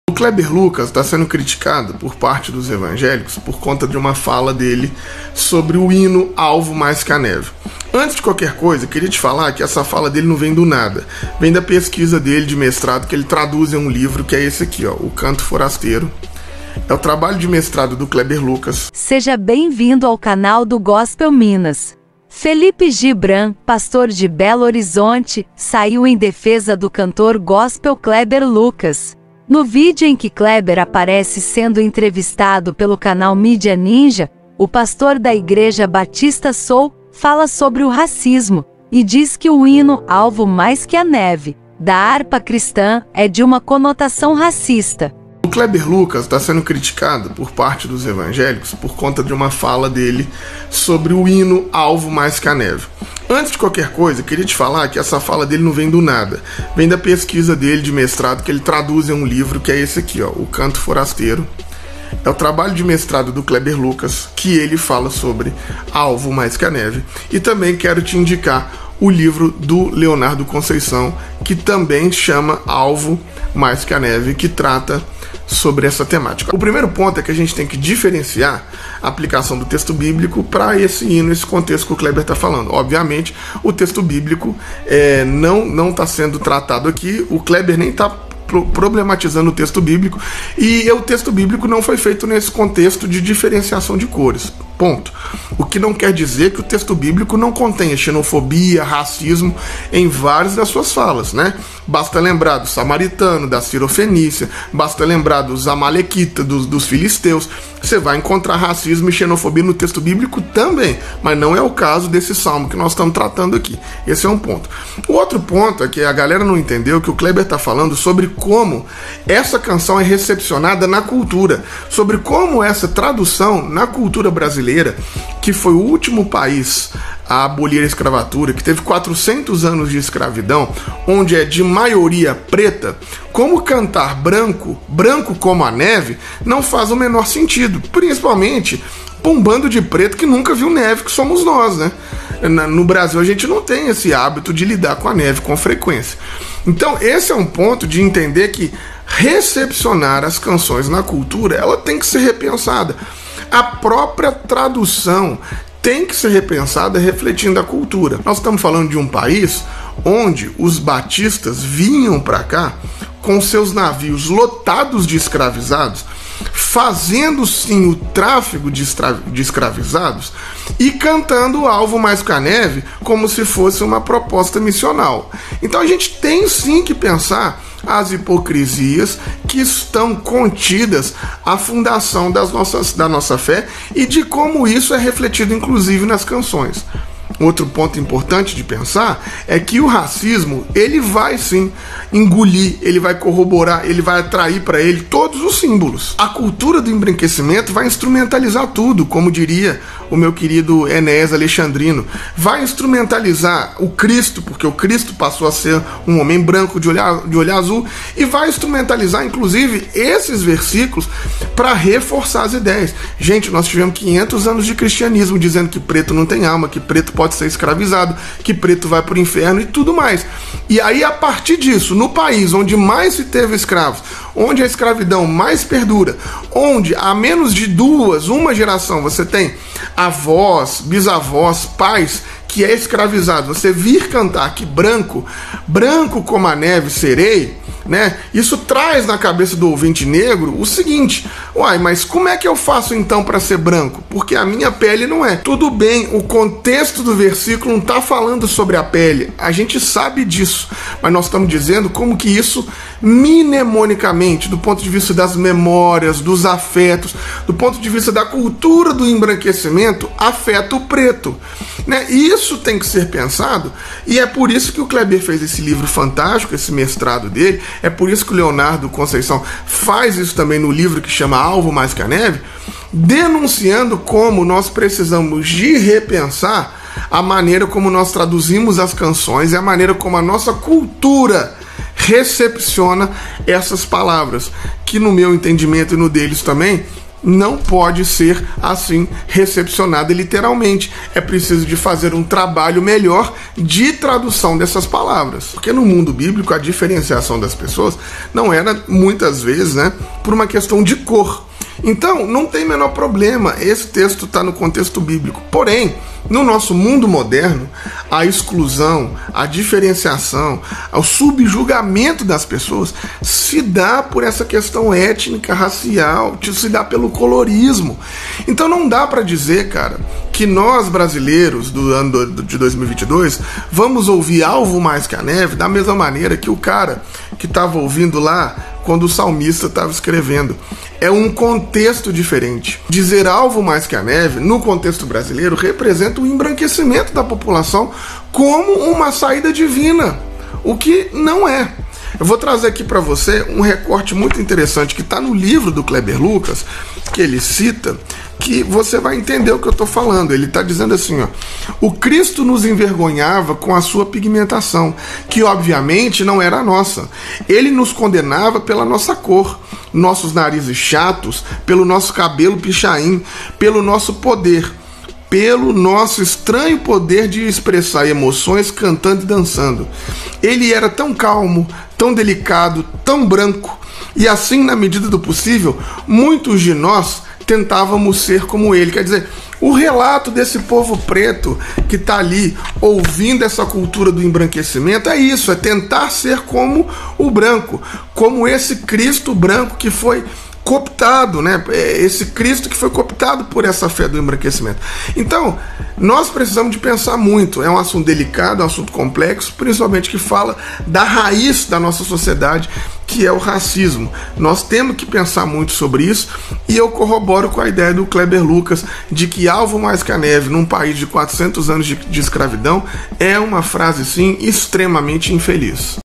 O Kleber Lucas está sendo criticado por parte dos evangélicos por conta de uma fala dele sobre o hino Alvo Mais Que a Neve. Antes de qualquer coisa, eu queria te falar que essa fala dele não vem do nada. Vem da pesquisa dele de mestrado, que ele traduz em um livro, que é esse aqui, ó, O Canto Forasteiro. É o trabalho de mestrado do Kleber Lucas. Seja bem-vindo ao canal do Gospel Minas. Felipe Gibran, pastor de Belo Horizonte, saiu em defesa do cantor gospel Kleber Lucas. No vídeo em que Kleber aparece sendo entrevistado pelo canal Mídia Ninja, o pastor da Igreja Batista Soul fala sobre o racismo e diz que o hino Alvo Mais Que a Neve, da harpa cristã, é de uma conotação racista. O Kleber Lucas está sendo criticado por parte dos evangélicos por conta de uma fala dele sobre o hino Alvo Mais Que a Neve. Antes de qualquer coisa, eu queria te falar que essa fala dele não vem do nada. Vem da pesquisa dele de mestrado, que ele traduz em um livro, que é esse aqui, ó, O Canto Forasteiro. É o trabalho de mestrado do Kleber Lucas, que ele fala sobre Alvo Mais Que a Neve. E também quero te indicar o livro do Leonardo Conceição, que também chama Alvo Mais Que a Neve, que trata sobre essa temática. O primeiro ponto é que a gente tem que diferenciar a aplicação do texto bíblico para esse hino, esse contexto que o Kleber está falando. Obviamente, o texto bíblico não está sendo tratado aqui, o Kleber nem está problematizando o texto bíblico, e o texto bíblico não foi feito nesse contexto de diferenciação de cores, ponto. O que não quer dizer que o texto bíblico não contenha xenofobia, racismo em várias das suas falas, né? Basta lembrar do samaritano, da Cirofenícia, basta lembrar dos amalequitas, dos filisteus. Você vai encontrar racismo e xenofobia no texto bíblico também, mas não é o caso desse salmo que nós estamos tratando aqui. Esse é um ponto. O outro ponto é que a galera não entendeu que o Kleber está falando sobre como essa canção é recepcionada na cultura, sobre como essa tradução na cultura brasileira, que foi o último país a abolir a escravatura, que teve 400 anos de escravidão, onde é de maioria preta, como cantar branco, branco como a neve, não faz o menor sentido, principalmente para um bando de preto que nunca viu neve, que somos nós, né? No Brasil a gente não tem esse hábito de lidar com a neve com frequência. Então esse é um ponto de entender que recepcionar as canções na cultura, ela tem que ser repensada. A própria tradução tem que ser repensada refletindo a cultura. Nós estamos falando de um país onde os batistas vinham para cá com seus navios lotados de escravizados, fazendo sim o tráfigo de escravizados e cantando o Alvo Mais Que a Neve como se fosse uma proposta missional. Então a gente tem sim que pensar as hipocrisias que estão contidas à fundação da nossa fé e de como isso é refletido inclusive nas canções. Outro ponto importante de pensar é que o racismo, ele vai sim engolir, ele vai corroborar, ele vai atrair para ele todos os símbolos. A cultura do embranquecimento vai instrumentalizar tudo, como diria o meu querido Enéas Alexandrino. Vai instrumentalizar o Cristo, porque o Cristo passou a ser um homem branco de olho azul, e vai instrumentalizar inclusive esses versículos para reforçar as ideias. Gente, nós tivemos 500 anos de cristianismo dizendo que preto não tem alma, que preto pode ser escravizado, que preto vai para o inferno e tudo mais. E aí, a partir disso, no país onde mais se teve escravos, onde a escravidão mais perdura, onde há menos de uma geração você tem avós, bisavós, pais que é escravizado, você vir cantar que branco como a neve serei, né? Isso traz na cabeça do ouvinte negro o seguinte: uai, mas como é que eu faço então para ser branco? Porque a minha pele não é. Tudo bem, o contexto do versículo não está falando sobre a pele, a gente sabe disso, mas nós estamos dizendo como que isso mnemonicamente, do ponto de vista das memórias, dos afetos, do ponto de vista da cultura do embranquecimento, afeta o preto, né? E isso tem que ser pensado, e é por isso que o Kleber fez esse livro fantástico, esse mestrado dele. É por isso que o Leonardo Conceição faz isso também no livro que chama Alvo Mais Que a Neve, denunciando como nós precisamos de repensar a maneira como nós traduzimos as canções e a maneira como a nossa cultura recepciona essas palavras, que no meu entendimento e no deles também não pode ser assim recepcionada literalmente. É preciso de fazer um trabalho melhor de tradução dessas palavras. Porque no mundo bíblico a diferenciação das pessoas não era muitas vezes, né, por uma questão de cor. Então, não tem menor problema, esse texto está no contexto bíblico. Porém, no nosso mundo moderno, a exclusão, a diferenciação, o subjugamento das pessoas se dá por essa questão étnica, racial, se dá pelo colorismo. Então não dá para dizer, cara, que nós brasileiros do ano de 2022 vamos ouvir Alvo Mais Que a Neve da mesma maneira que o cara que estava ouvindo lá quando o salmista estava escrevendo. É um contexto diferente. Dizer Alvo Mais Que a Neve, no contexto brasileiro, representa o embranquecimento da população como uma saída divina, o que não é. Eu vou trazer aqui para você um recorte muito interessante que está no livro do Kleber Lucas, que ele cita, que você vai entender o que eu estou falando. Ele está dizendo assim, ó: o Cristo nos envergonhava com a sua pigmentação, que obviamente não era a nossa. Ele nos condenava pela nossa cor, nossos narizes chatos, pelo nosso cabelo pichain, pelo nosso poder, pelo nosso estranho poder de expressar emoções cantando e dançando. Ele era tão calmo, tão delicado, tão branco, e assim, na medida do possível, muitos de nós tentávamos ser como ele. Quer dizer, o relato desse povo preto que está ali ouvindo essa cultura do embranquecimento é isso, é tentar ser como o branco, como esse Cristo branco que foi cooptado, né? Esse Cristo que foi cooptado por essa fé do embranquecimento. Então, nós precisamos de pensar muito. É um assunto delicado, é um assunto complexo, principalmente que fala da raiz da nossa sociedade, que é o racismo. Nós temos que pensar muito sobre isso, e eu corroboro com a ideia do Kleber Lucas de que Alvo Mais Que a Neve, num país de 400 anos de escravidão, é uma frase, sim, extremamente infeliz.